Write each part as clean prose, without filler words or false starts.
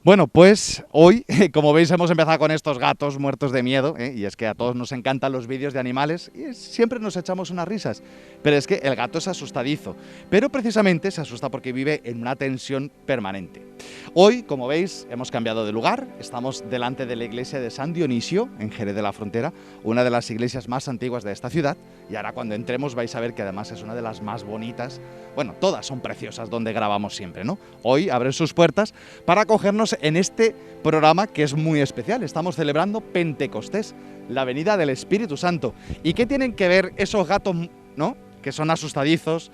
Bueno, pues hoy, como veis, hemos empezado con estos gatos muertos de miedo, y es que a todos nos encantan los vídeos de animales y siempre nos echamos unas risas, pero es que el gato es asustadizo, pero precisamente se asusta porque vive en una tensión permanente. Hoy, como veis, hemos cambiado de lugar, estamos delante de la iglesia de San Dionisio, en Jerez de la Frontera, una de las iglesias más antiguas de esta ciudad, y ahora cuando entremos vais a ver que además es una de las más bonitas. Bueno, todas son preciosas donde grabamos siempre, ¿no? Hoy abren sus puertas para acogernos en este programa que es muy especial. Estamos celebrando Pentecostés, la venida del Espíritu Santo. ¿Y qué tienen que ver esos gatos, ¿no?, que son asustadizos,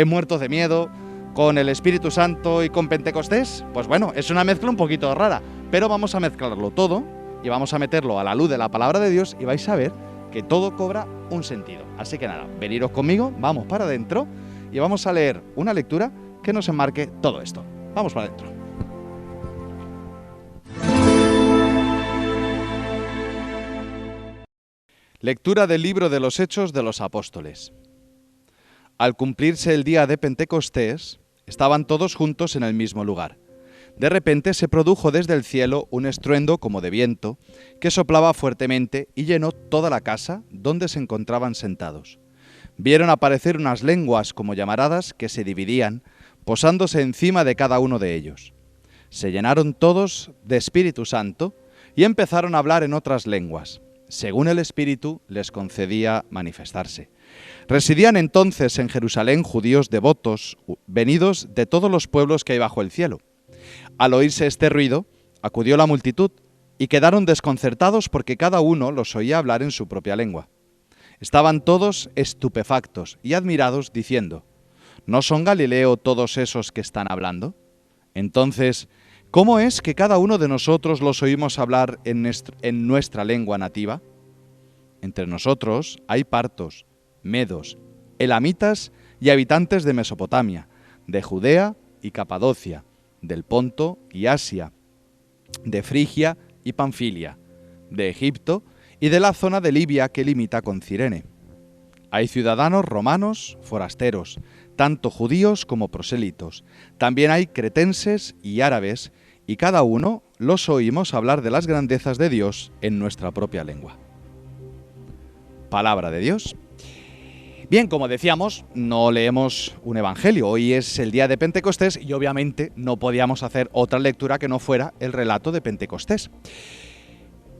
muertos de miedo, con el Espíritu Santo y con Pentecostés? Pues bueno, es una mezcla un poquito rara, pero vamos a mezclarlo todo y vamos a meterlo a la luz de la palabra de Dios y vais a ver que todo cobra un sentido. Así que nada, veniros conmigo, vamos para adentro y vamos a leer una lectura que nos enmarque todo esto. Vamos para adentro. Lectura del libro de los Hechos de los Apóstoles. Al cumplirse el día de Pentecostés, estaban todos juntos en el mismo lugar. De repente se produjo desde el cielo un estruendo como de viento, que soplaba fuertemente y llenó toda la casa donde se encontraban sentados. Vieron aparecer unas lenguas como llamaradas que se dividían, posándose encima de cada uno de ellos. Se llenaron todos de Espíritu Santo y empezaron a hablar en otras lenguas, según el Espíritu les concedía manifestarse. Residían entonces en Jerusalén judíos devotos, venidos de todos los pueblos que hay bajo el cielo. Al oírse este ruido, acudió la multitud y quedaron desconcertados porque cada uno los oía hablar en su propia lengua. Estaban todos estupefactos y admirados, diciendo: ¿no son Galileo todos esos que están hablando? Entonces, ¿cómo es que cada uno de nosotros los oímos hablar en nuestra lengua nativa? Entre nosotros hay partos, medos, elamitas y habitantes de Mesopotamia, de Judea y Capadocia, del Ponto y Asia, de Frigia y Panfilia, de Egipto y de la zona de Libia que limita con Cirene. Hay ciudadanos romanos, forasteros, tanto judíos como prosélitos. También hay cretenses y árabes, y cada uno los oímos hablar de las grandezas de Dios en nuestra propia lengua. Palabra de Dios. Bien, como decíamos, no leemos un evangelio. Hoy es el día de Pentecostés y obviamente no podíamos hacer otra lectura que no fuera el relato de Pentecostés.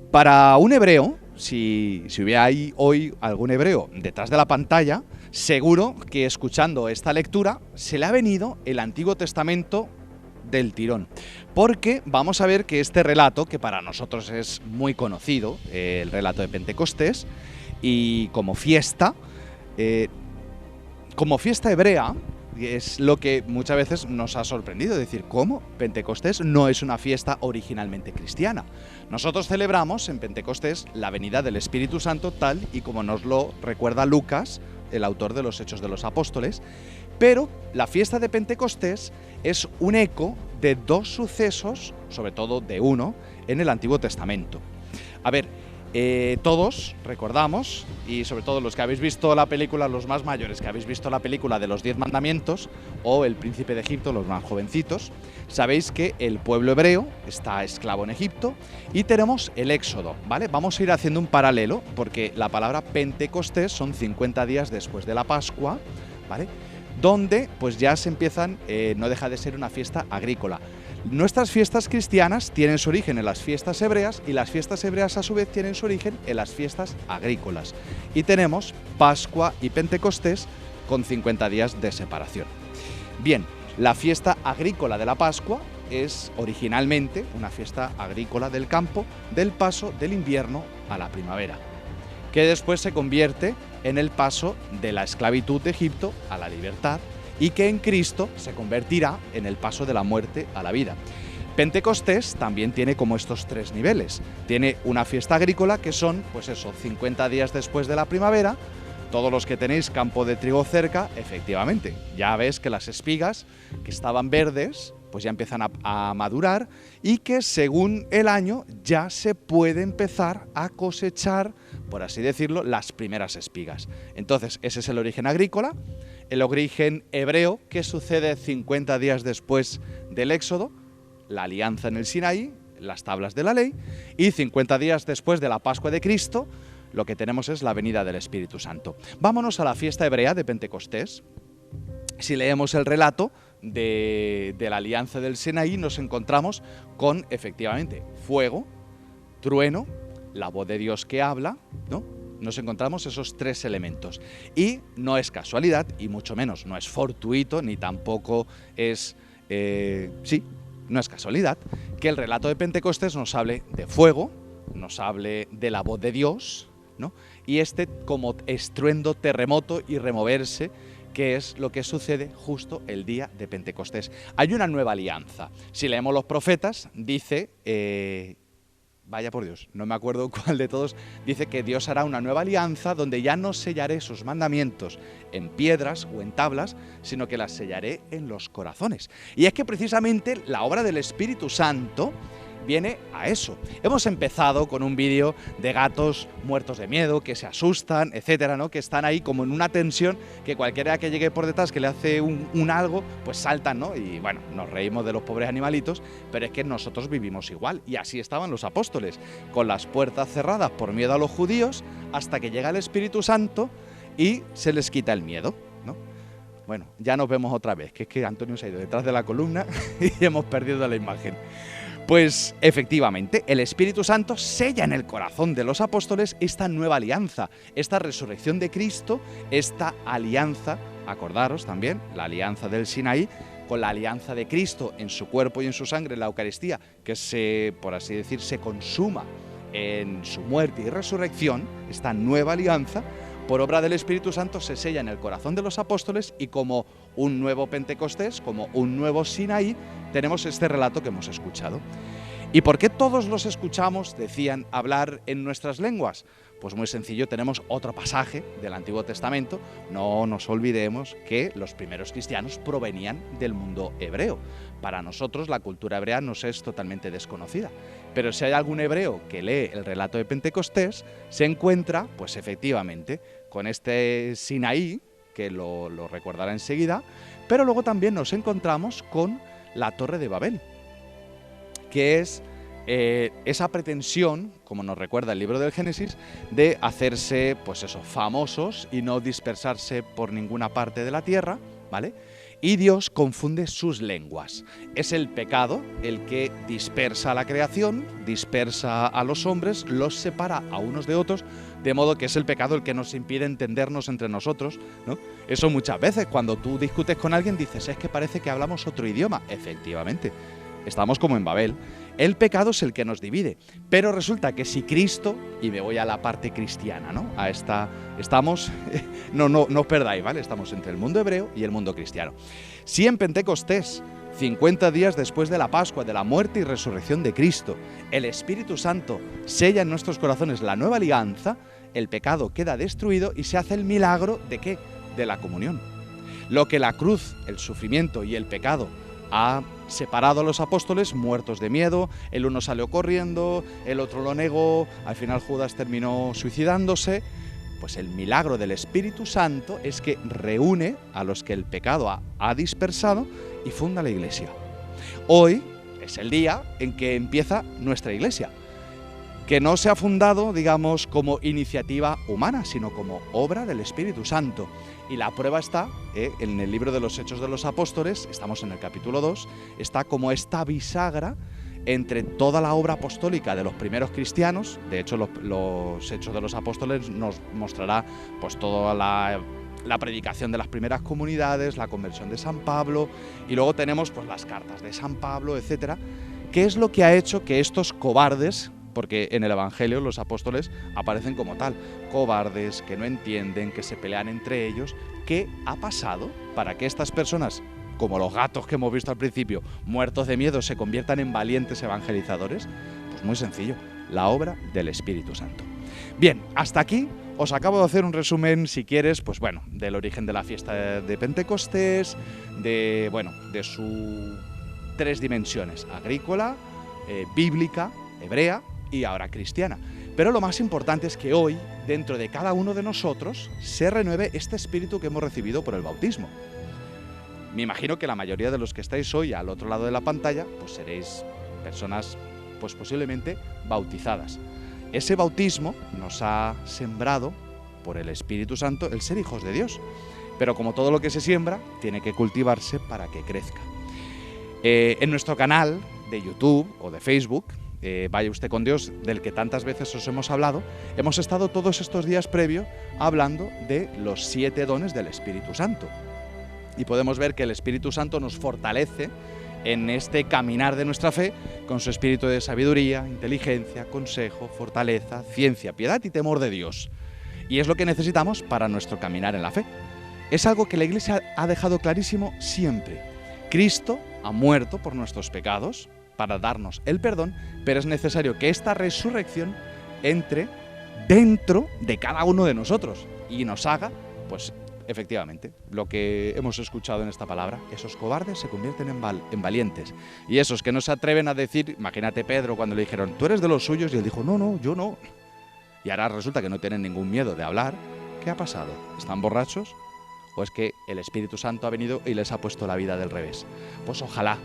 Para un hebreo, si hubiera ahí hoy algún hebreo detrás de la pantalla, seguro que escuchando esta lectura se le ha venido el Antiguo Testamento del tirón. Porque vamos a ver que este relato, que para nosotros es muy conocido, el relato de Pentecostés, y como fiesta hebrea, es lo que muchas veces nos ha sorprendido, decir, ¿cómo? Pentecostés no es una fiesta originalmente cristiana. Nosotros celebramos en Pentecostés la venida del Espíritu Santo tal y como nos lo recuerda Lucas, el autor de los Hechos de los Apóstoles, pero la fiesta de Pentecostés es un eco de dos sucesos, sobre todo de uno, en el Antiguo Testamento. A ver, todos recordamos, y sobre todo los que habéis visto la película, los más mayores que habéis visto la película de los 10 mandamientos o El Príncipe de Egipto, los más jovencitos, sabéis que el pueblo hebreo está esclavo en Egipto y tenemos el Éxodo, ¿vale? Vamos a ir haciendo un paralelo porque la palabra Pentecostés son 50 días después de la Pascua, ¿vale?, donde pues ya se empiezan, no deja de ser una fiesta agrícola. Nuestras fiestas cristianas tienen su origen en las fiestas hebreas y las fiestas hebreas a su vez tienen su origen en las fiestas agrícolas. Y tenemos Pascua y Pentecostés con 50 días de separación. Bien, la fiesta agrícola de la Pascua es originalmente una fiesta agrícola del campo del paso del invierno a la primavera, que después se convierte en el paso de la esclavitud de Egipto a la libertad y que en Cristo se convertirá en el paso de la muerte a la vida. Pentecostés también tiene como estos tres niveles. Tiene una fiesta agrícola que son, pues eso, 50 días después de la primavera. Todos los que tenéis campo de trigo cerca, efectivamente, ya ves que las espigas que estaban verdes, pues ya empiezan a madurar y que según el año ya se puede empezar a cosechar, por así decirlo, las primeras espigas. Entonces, ese es el origen agrícola. El origen hebreo, que sucede 50 días después del Éxodo, la alianza en el Sinaí, las tablas de la ley, y 50 días después de la Pascua de Cristo, lo que tenemos es la venida del Espíritu Santo. Vámonos a la fiesta hebrea de Pentecostés. Si leemos el relato de la alianza del Sinaí, nos encontramos con, efectivamente, fuego, trueno, la voz de Dios que habla, ¿no? Nos encontramos esos tres elementos. Y no es casualidad, y mucho menos no es fortuito, ni tampoco es... no es casualidad que el relato de Pentecostés nos hable de fuego, nos hable de la voz de Dios, ¿no? Y como estruendo, terremoto y removerse, que es lo que sucede justo el día de Pentecostés. Hay una nueva alianza. Si leemos los profetas, dice... vaya por Dios, no me acuerdo cuál de todos, dice que Dios hará una nueva alianza donde ya no sellaré sus mandamientos en piedras o en tablas, sino que las sellaré en los corazones. Y es que precisamente la obra del Espíritu Santo viene a eso. Hemos empezado con un vídeo de gatos muertos de miedo, que se asustan, etcétera, ¿no? Que están ahí como en una tensión que cualquiera que llegue por detrás, que le hace un algo, pues saltan, ¿no? Y bueno, nos reímos de los pobres animalitos, pero es que nosotros vivimos igual. Y así estaban los apóstoles, con las puertas cerradas por miedo a los judíos, hasta que llega el Espíritu Santo y se les quita el miedo, ¿no? Bueno, ya nos vemos otra vez, que es que Antonio se ha ido detrás de la columna y hemos perdido la imagen. Pues efectivamente, el Espíritu Santo sella en el corazón de los apóstoles esta nueva alianza, esta resurrección de Cristo, esta alianza, acordaros también, la alianza del Sinaí, con la alianza de Cristo en su cuerpo y en su sangre, en la Eucaristía, que se, por así decir, se consuma en su muerte y resurrección, esta nueva alianza, por obra del Espíritu Santo se sella en el corazón de los apóstoles y como un nuevo Pentecostés, como un nuevo Sinaí, tenemos este relato que hemos escuchado. ¿Y por qué todos los escuchamos, decían, hablar en nuestras lenguas? Pues muy sencillo, tenemos otro pasaje del Antiguo Testamento. No nos olvidemos que los primeros cristianos provenían del mundo hebreo. Para nosotros la cultura hebrea nos es totalmente desconocida. Pero si hay algún hebreo que lee el relato de Pentecostés, se encuentra, pues efectivamente, con este Sinaí, que lo recordará enseguida, pero luego también nos encontramos con la Torre de Babel, que es esa pretensión, como nos recuerda el libro del Génesis, de hacerse, pues eso, famosos y no dispersarse por ninguna parte de la tierra, ¿vale? Y Dios confunde sus lenguas. Es el pecado el que dispersa a la creación, dispersa a los hombres, los separa a unos de otros, de modo que es el pecado el que nos impide entendernos entre nosotros, ¿no? Eso muchas veces, cuando tú discutes con alguien, dices, es que parece que hablamos otro idioma. Efectivamente, estamos como en Babel. El pecado es el que nos divide, pero resulta que si Cristo, y me voy a la parte cristiana, ¿no? Estamos, no os perdáis, ¿vale? Estamos entre el mundo hebreo y el mundo cristiano. Si en Pentecostés, 50 días después de la Pascua, de la muerte y resurrección de Cristo, el Espíritu Santo sella en nuestros corazones la nueva alianza, el pecado queda destruido y se hace el milagro ¿de qué? De la comunión. Lo que la cruz, el sufrimiento y el pecado ha separado a los apóstoles muertos de miedo, el uno salió corriendo, el otro lo negó, al final Judas terminó suicidándose, pues el milagro del Espíritu Santo es que reúne a los que el pecado ha dispersado y funda la Iglesia. Hoy es el día en que empieza nuestra Iglesia, que no se ha fundado, digamos, como iniciativa humana, sino como obra del Espíritu Santo. Y la prueba está en el libro de los Hechos de los Apóstoles, estamos en el capítulo 2, está como esta bisagra entre toda la obra apostólica de los primeros cristianos. De hecho, los Hechos de los Apóstoles nos mostrará pues toda la predicación de las primeras comunidades, la conversión de San Pablo, y luego tenemos pues las cartas de San Pablo, etcétera. ¿Qué es lo que ha hecho que estos cobardes, porque en el Evangelio los apóstoles aparecen como tal, cobardes, que no entienden, que se pelean entre ellos? ¿Qué ha pasado para que estas personas, como los gatos que hemos visto al principio, muertos de miedo, se conviertan en valientes evangelizadores? Pues muy sencillo, la obra del Espíritu Santo. Bien, hasta aquí os acabo de hacer un resumen, si quieres, pues bueno, del origen de la fiesta de Pentecostés, de sus tres dimensiones: agrícola, bíblica, hebrea y ahora cristiana. Pero lo más importante es que hoy, dentro de cada uno de nosotros, se renueve este espíritu que hemos recibido por el bautismo. Me imagino que la mayoría de los que estáis hoy al otro lado de la pantalla, pues seréis personas, pues posiblemente bautizadas. Ese bautismo nos ha sembrado por el Espíritu Santo el ser hijos de Dios. Pero como todo lo que se siembra, tiene que cultivarse para que crezca. En nuestro canal de YouTube o de Facebook, Vaya Usted con Dios, del que tantas veces os hemos hablado, hemos estado todos estos días previos hablando de los 7 dones del Espíritu Santo. Y podemos ver que el Espíritu Santo nos fortalece en este caminar de nuestra fe con su espíritu de sabiduría, inteligencia, consejo, fortaleza, ciencia, piedad y temor de Dios. Y es lo que necesitamos para nuestro caminar en la fe. Es algo que la Iglesia ha dejado clarísimo siempre. Cristo ha muerto por nuestros pecados para darnos el perdón, pero es necesario que esta resurrección entre dentro de cada uno de nosotros y nos haga, pues, efectivamente, lo que hemos escuchado en esta palabra: esos cobardes se convierten en valientes. Y esos que no se atreven a decir, imagínate Pedro cuando le dijeron, tú eres de los suyos, y él dijo, no, yo no. Y ahora resulta que no tienen ningún miedo de hablar. ¿Qué ha pasado? ¿Están borrachos? ¿O es que el Espíritu Santo ha venido y les ha puesto la vida del revés? Pues ojalá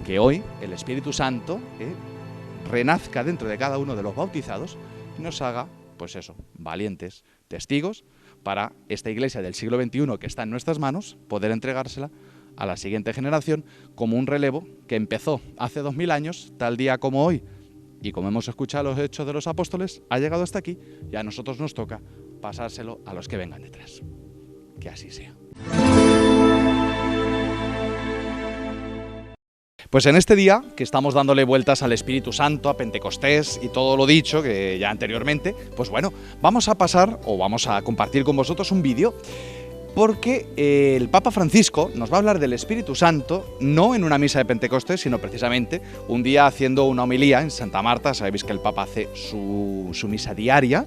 que hoy el Espíritu Santo renazca dentro de cada uno de los bautizados y nos haga, pues eso, valientes testigos para esta iglesia del siglo XXI que está en nuestras manos, poder entregársela a la siguiente generación como un relevo que empezó hace 2000 años, tal día como hoy. Y como hemos escuchado los Hechos de los Apóstoles, ha llegado hasta aquí y a nosotros nos toca pasárselo a los que vengan detrás. Que así sea. Pues en este día, que estamos dándole vueltas al Espíritu Santo, a Pentecostés y todo lo dicho que ya anteriormente, pues bueno, vamos a pasar o vamos a compartir con vosotros un vídeo, porque el Papa Francisco nos va a hablar del Espíritu Santo, no en una misa de Pentecostés, sino precisamente un día haciendo una homilía en Santa Marta. Sabéis que el Papa hace su misa diaria,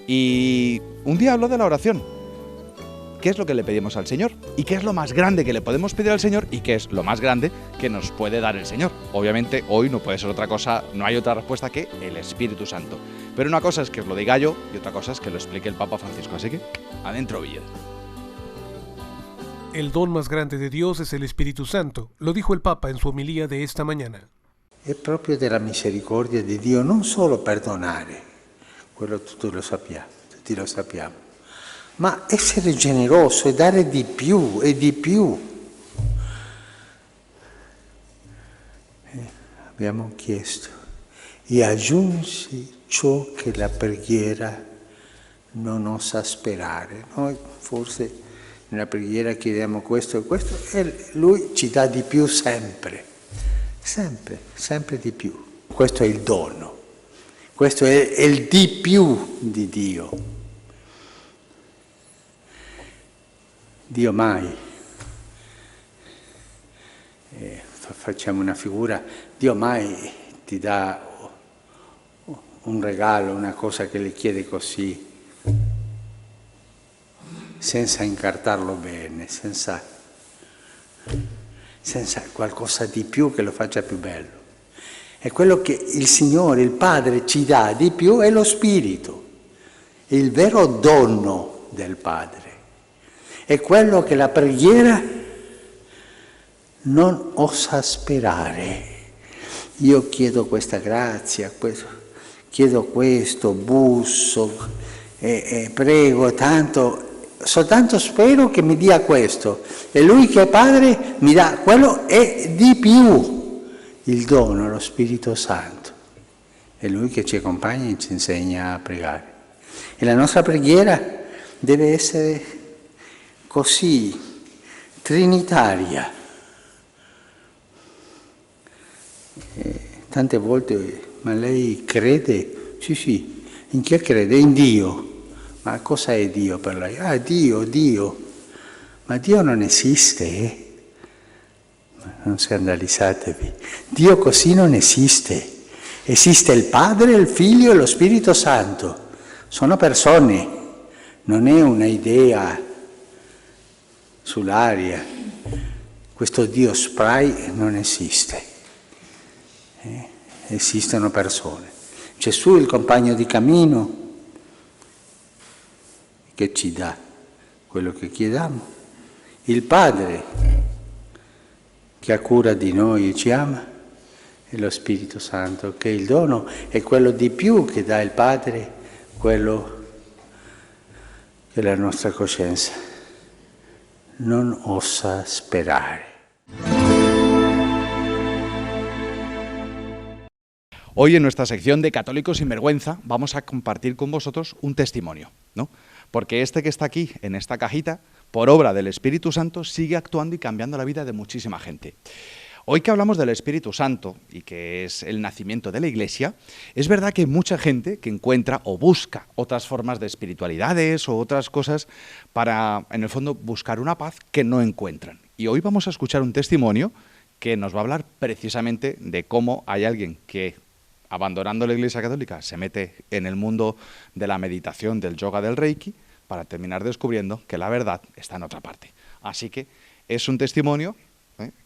y un día habló de la oración. ¿Qué es lo que le pedimos al Señor? ¿Y qué es lo más grande que le podemos pedir al Señor? ¿Y qué es lo más grande que nos puede dar el Señor? Obviamente hoy no puede ser otra cosa, no hay otra respuesta que el Espíritu Santo. Pero una cosa es que os lo diga yo y otra cosa es que lo explique el Papa Francisco. Así que, adentro vídeo. El don más grande de Dios es el Espíritu Santo, lo dijo el Papa en su homilía de esta mañana. È proprio della misericordia di Dio non solo perdonare, quello tutti lo sappiamo, ma essere generoso e dare di più e di più. Abbiamo chiesto, e aggiungi ciò che la preghiera non osa sperare. Noi forse nella preghiera chiediamo questo e questo, e Lui ci dà di più sempre, sempre, sempre di più. Questo è il dono, questo è il di più di Dio. Dio mai, facciamo una figura, Dio mai ti dà un regalo, una cosa che le chiede così, senza incartarlo bene, senza qualcosa di più che lo faccia più bello. E quello che il Signore, il Padre, ci dà di più è lo Spirito, il vero dono del Padre. È quello che la preghiera non osa sperare. Io chiedo questa grazia, chiedo questo, busso, prego tanto, soltanto spero che mi dia questo. E Lui che è Padre mi dà quello e di più, il dono, lo Spirito Santo. È Lui che ci accompagna e ci insegna a pregare. E la nostra preghiera deve essere così, trinitaria. Tante volte, ma lei crede? Sì, in che crede? In Dio. Ma cosa è Dio per lei? Ah, Dio. Ma Dio non esiste, Non scandalizzatevi. Dio così non esiste. Esiste il Padre, il Figlio e lo Spirito Santo. Sono persone, non è una idea sull'aria. Questo Dio spray non esiste. Esistono persone. Gesù, il compagno di cammino, che ci dà quello che chiediamo. Il Padre, che ha cura di noi e ci ama, e lo Spirito Santo, che il dono è quello di più che dà il Padre, quello che la nostra coscienza non osa sperare. Hoy en nuestra sección de Católicos sin Vergüenza vamos a compartir con vosotros un testimonio, ¿no? Porque este que está aquí, en esta cajita, por obra del Espíritu Santo, sigue actuando y cambiando la vida de muchísima gente. Hoy que hablamos del Espíritu Santo y que es el nacimiento de la Iglesia, es verdad que hay mucha gente que encuentra o busca otras formas de espiritualidades o otras cosas para, en el fondo, buscar una paz que no encuentran. Y hoy vamos a escuchar un testimonio que nos va a hablar precisamente de cómo hay alguien que, abandonando la Iglesia Católica, se mete en el mundo de la meditación, del yoga, del Reiki, para terminar descubriendo que la verdad está en otra parte. Así que es un testimonio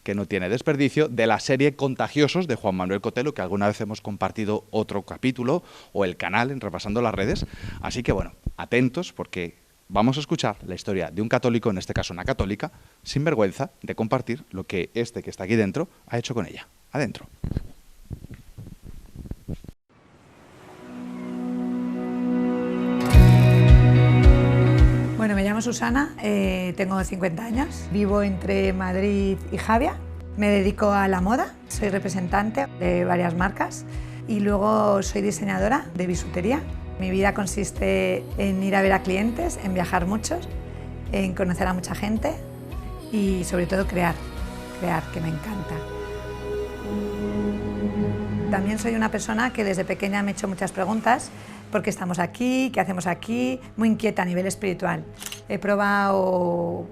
que no tiene desperdicio, de la serie Contagiosos de Juan Manuel Cotelo, que alguna vez hemos compartido otro capítulo, o el canal en Repasando las Redes. Así que bueno, atentos, porque vamos a escuchar la historia de un católico, en este caso una católica, sin vergüenza de compartir lo que este que está aquí dentro ha hecho con ella. Adentro. Bueno, me llamo Susana, tengo 50 años, vivo entre Madrid y Javia, me dedico a la moda, soy representante de varias marcas y luego soy diseñadora de bisutería. Mi vida consiste en ir a ver a clientes, en viajar muchos, en conocer a mucha gente y sobre todo crear, que me encanta. También soy una persona que desde pequeña me he hecho muchas preguntas. ¿Por qué estamos aquí? ¿Qué hacemos aquí? Muy inquieta a nivel espiritual. He probado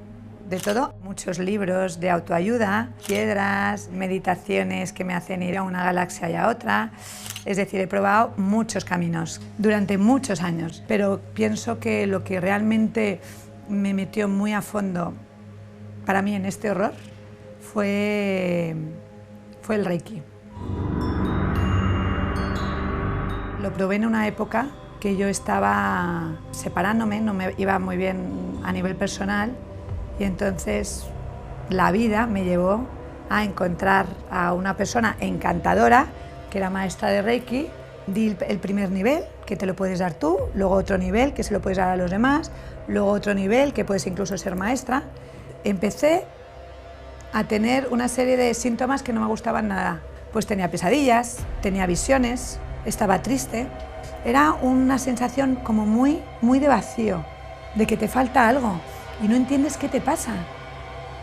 de todo, muchos libros de autoayuda, piedras, meditaciones que me hacen ir a una galaxia y a otra. Es decir, he probado muchos caminos durante muchos años, pero pienso que lo que realmente me metió muy a fondo para mí en este horror fue el Reiki. Lo probé en una época que yo estaba separándome, no me iba muy bien a nivel personal y entonces la vida me llevó a encontrar a una persona encantadora que era maestra de Reiki. Di el primer nivel, que te lo puedes dar tú, luego otro nivel, que se lo puedes dar a los demás, luego otro nivel, que puedes incluso ser maestra. Empecé a tener una serie de síntomas que no me gustaban nada. Pues tenía pesadillas, tenía visiones, estaba triste. Era una sensación como muy de vacío, de que te falta algo y no entiendes qué te pasa.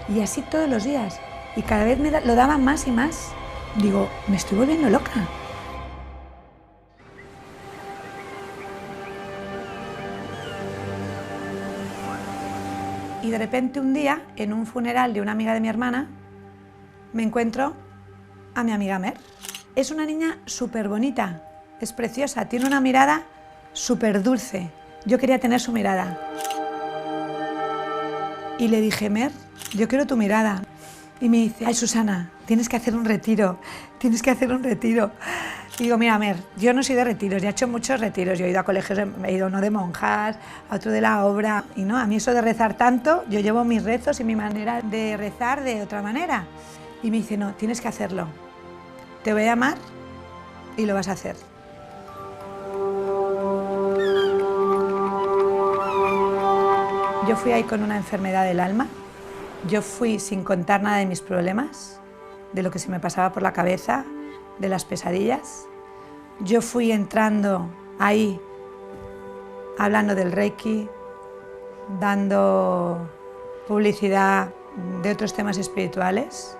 Y así todos los días. Y cada vez lo daba más y más. Digo, me estoy volviendo loca. Y de repente un día, en un funeral de una amiga de mi hermana, me encuentro a mi amiga Mer. Es una niña súper bonita, es preciosa, tiene una mirada súper dulce. Yo quería tener su mirada. Y le dije, Mer, yo quiero tu mirada. Y me dice, ay Susana, tienes que hacer un retiro, tienes que hacer un retiro. Y digo, mira Mer, yo no soy de retiros, ya he hecho muchos retiros, yo he ido a colegios, he ido uno de monjas, a otro de la obra, y no, a mí eso de rezar tanto, yo llevo mis rezos y mi manera de rezar de otra manera. Y me dice, no, tienes que hacerlo, te voy a llamar y lo vas a hacer. Yo fui ahí con una enfermedad del alma, yo fui sin contar nada de mis problemas, de lo que se me pasaba por la cabeza, de las pesadillas. Yo fui entrando ahí, hablando del Reiki, dando publicidad de otros temas espirituales.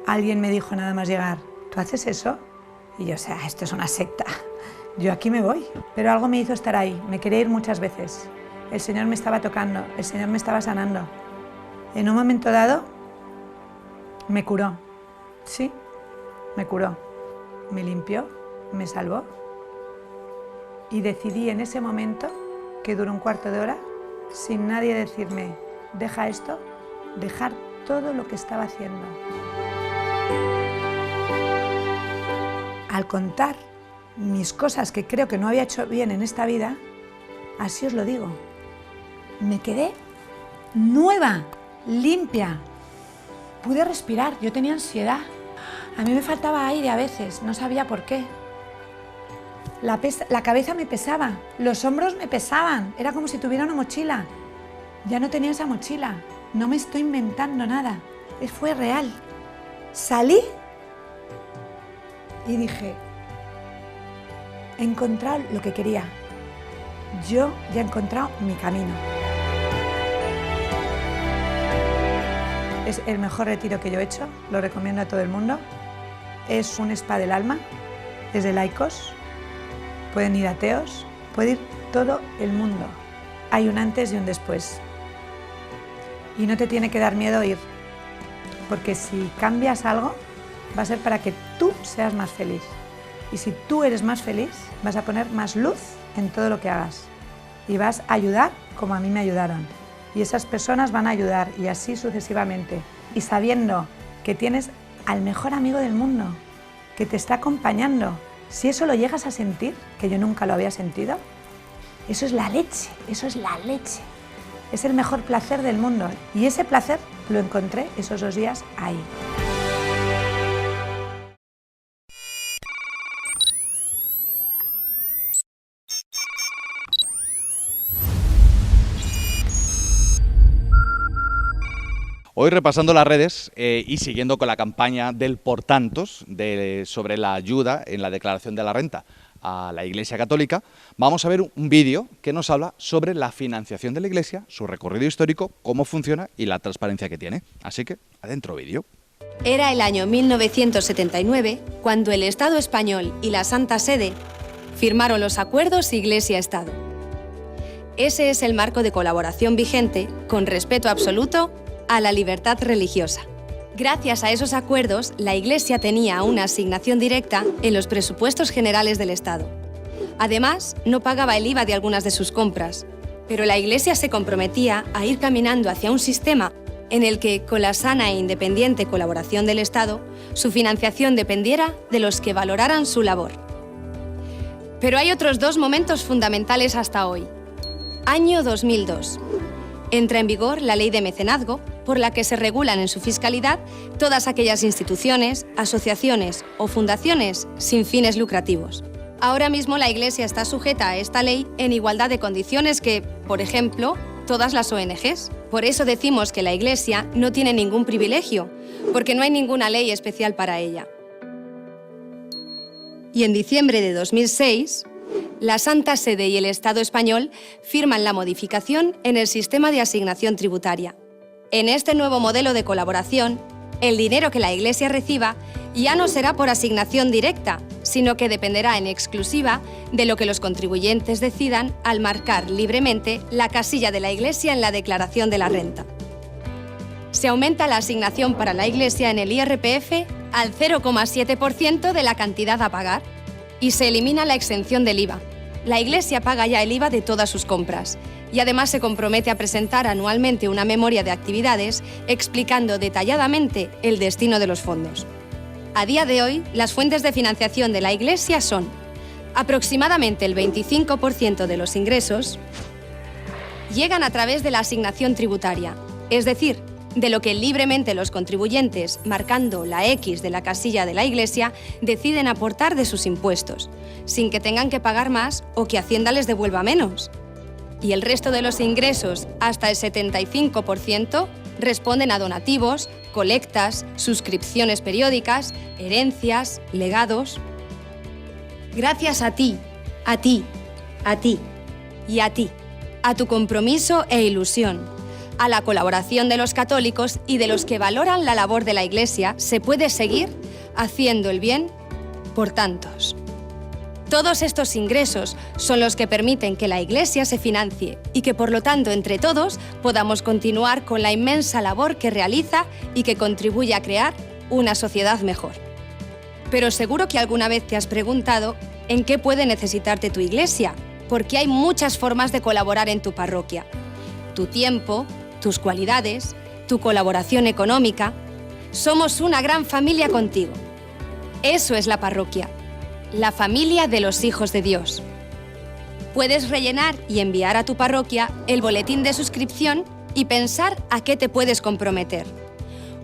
Alguien me dijo nada más llegar, ¿tú haces eso? Y yo, o sea, esto es una secta, yo aquí me voy. Pero algo me hizo estar ahí, me quería ir muchas veces. El Señor me estaba tocando, el Señor me estaba sanando. En un momento dado, me curó, sí, me curó. Me limpió, me salvó. Y decidí en ese momento, que duró un cuarto de hora, sin nadie decirme, deja esto, dejar todo lo que estaba haciendo. Al contar mis cosas que creo que no había hecho bien en esta vida, así os lo digo, me quedé nueva, limpia. Pude respirar, yo tenía ansiedad. A mí me faltaba aire a veces, no sabía por qué. La cabeza me pesaba, los hombros me pesaban, era como si tuviera una mochila. Ya no tenía esa mochila, no me estoy inventando nada, fue real. Salí y dije, he encontrado lo que quería, yo ya he encontrado mi camino. Es el mejor retiro que yo he hecho, lo recomiendo a todo el mundo. Es un spa del alma, es de laicos, pueden ir ateos, puede ir todo el mundo. Hay un antes y un después. Y no te tiene que dar miedo ir, porque si cambias algo, va a ser para que tú seas más feliz. Y si tú eres más feliz, vas a poner más luz en todo lo que hagas. Y vas a ayudar como a mí me ayudaron. Y esas personas van a ayudar, y así sucesivamente. Y sabiendo que tienes al mejor amigo del mundo, que te está acompañando. Si eso lo llegas a sentir, que yo nunca lo había sentido, eso es la leche, eso es la leche. Es el mejor placer del mundo. Y ese placer lo encontré esos 2 días ahí. Hoy repasando las redes y siguiendo con la campaña del Por Tantos sobre la ayuda en la declaración de la renta a la Iglesia Católica, vamos a ver un vídeo que nos habla sobre la financiación de la Iglesia, su recorrido histórico, cómo funciona y la transparencia que tiene. Así que, adentro vídeo. Era el año 1979 cuando el Estado español y la Santa Sede firmaron los acuerdos Iglesia-Estado. Ese es el marco de colaboración vigente con respeto absoluto a la libertad religiosa. Gracias a esos acuerdos, la Iglesia tenía una asignación directa en los presupuestos generales del Estado. Además, no pagaba el IVA de algunas de sus compras, pero la Iglesia se comprometía a ir caminando hacia un sistema en el que, con la sana e independiente colaboración del Estado, su financiación dependiera de los que valoraran su labor. Pero hay otros 2 momentos fundamentales hasta hoy. Año 2002. Entra en vigor la Ley de Mecenazgo, por la que se regulan en su fiscalidad todas aquellas instituciones, asociaciones o fundaciones sin fines lucrativos. Ahora mismo la Iglesia está sujeta a esta ley en igualdad de condiciones que, por ejemplo, todas las ONGs. Por eso decimos que la Iglesia no tiene ningún privilegio, porque no hay ninguna ley especial para ella. Y en diciembre de 2006, la Santa Sede y el Estado español firman la modificación en el sistema de asignación tributaria. En este nuevo modelo de colaboración, el dinero que la Iglesia reciba ya no será por asignación directa, sino que dependerá en exclusiva de lo que los contribuyentes decidan al marcar libremente la casilla de la Iglesia en la declaración de la renta. Se aumenta la asignación para la Iglesia en el IRPF al 0,7% de la cantidad a pagar y se elimina la exención del IVA. La Iglesia paga ya el IVA de todas sus compras y además se compromete a presentar anualmente una memoria de actividades explicando detalladamente el destino de los fondos. A día de hoy, las fuentes de financiación de la Iglesia son aproximadamente el 25% de los ingresos llegan a través de la asignación tributaria, es decir, de lo que libremente los contribuyentes, marcando la X de la casilla de la Iglesia, deciden aportar de sus impuestos, sin que tengan que pagar más o que Hacienda les devuelva menos. y el resto de los ingresos, hasta el 75%, responden a donativos, colectas, suscripciones periódicas, herencias, legados. Gracias a ti, a ti, a ti y a ti, a tu compromiso e ilusión, a la colaboración de los católicos y de los que valoran la labor de la Iglesia, se puede seguir haciendo el bien por tantos. Todos estos ingresos son los que permiten que la Iglesia se financie y que, por lo tanto, entre todos podamos continuar con la inmensa labor que realiza y que contribuye a crear una sociedad mejor. Pero seguro que alguna vez te has preguntado en qué puede necesitarte tu Iglesia, porque hay muchas formas de colaborar en tu parroquia. Tu tiempo, tus cualidades, tu colaboración económica. Somos una gran familia contigo. Eso es la parroquia. La familia de los hijos de Dios. Puedes rellenar y enviar a tu parroquia el boletín de suscripción y pensar a qué te puedes comprometer.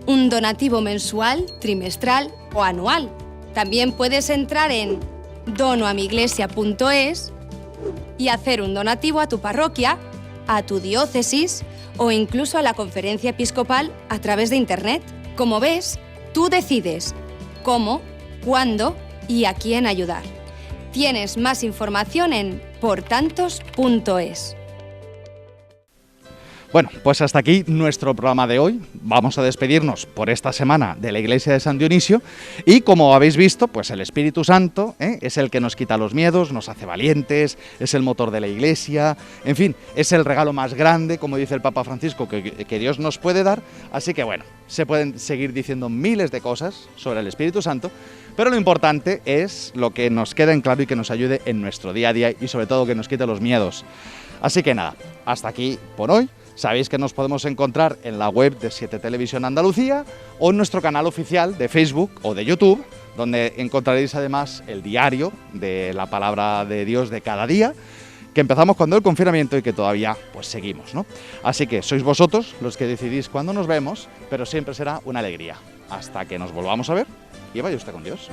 Un donativo mensual, trimestral o anual. También puedes entrar en donoamiglesia.es y hacer un donativo a tu parroquia, a tu diócesis o incluso a la conferencia episcopal a través de Internet. Como ves, tú decides cómo, cuándo y a quién ayudar. Tienes más información en portantos.es. Bueno, pues hasta aquí nuestro programa de hoy. Vamos a despedirnos por esta semana de la Iglesia de San Dionisio y, como habéis visto, pues el Espíritu Santo es el que nos quita los miedos, nos hace valientes, es el motor de la Iglesia, en fin, es el regalo más grande, como dice el Papa Francisco, que Dios nos puede dar. Así que bueno, se pueden seguir diciendo miles de cosas sobre el Espíritu Santo, pero lo importante es lo que nos quede en claro y que nos ayude en nuestro día a día y sobre todo que nos quite los miedos. Así que nada, hasta aquí por hoy. Sabéis que nos podemos encontrar en la web de 7 Televisión Andalucía o en nuestro canal oficial de Facebook o de YouTube, donde encontraréis además el diario de la palabra de Dios de cada día, que empezamos cuando el confinamiento y que todavía pues seguimos, ¿no? Así que sois vosotros los que decidís cuándo nos vemos, pero siempre será una alegría. Hasta que nos volvamos a ver y vaya usted con Dios.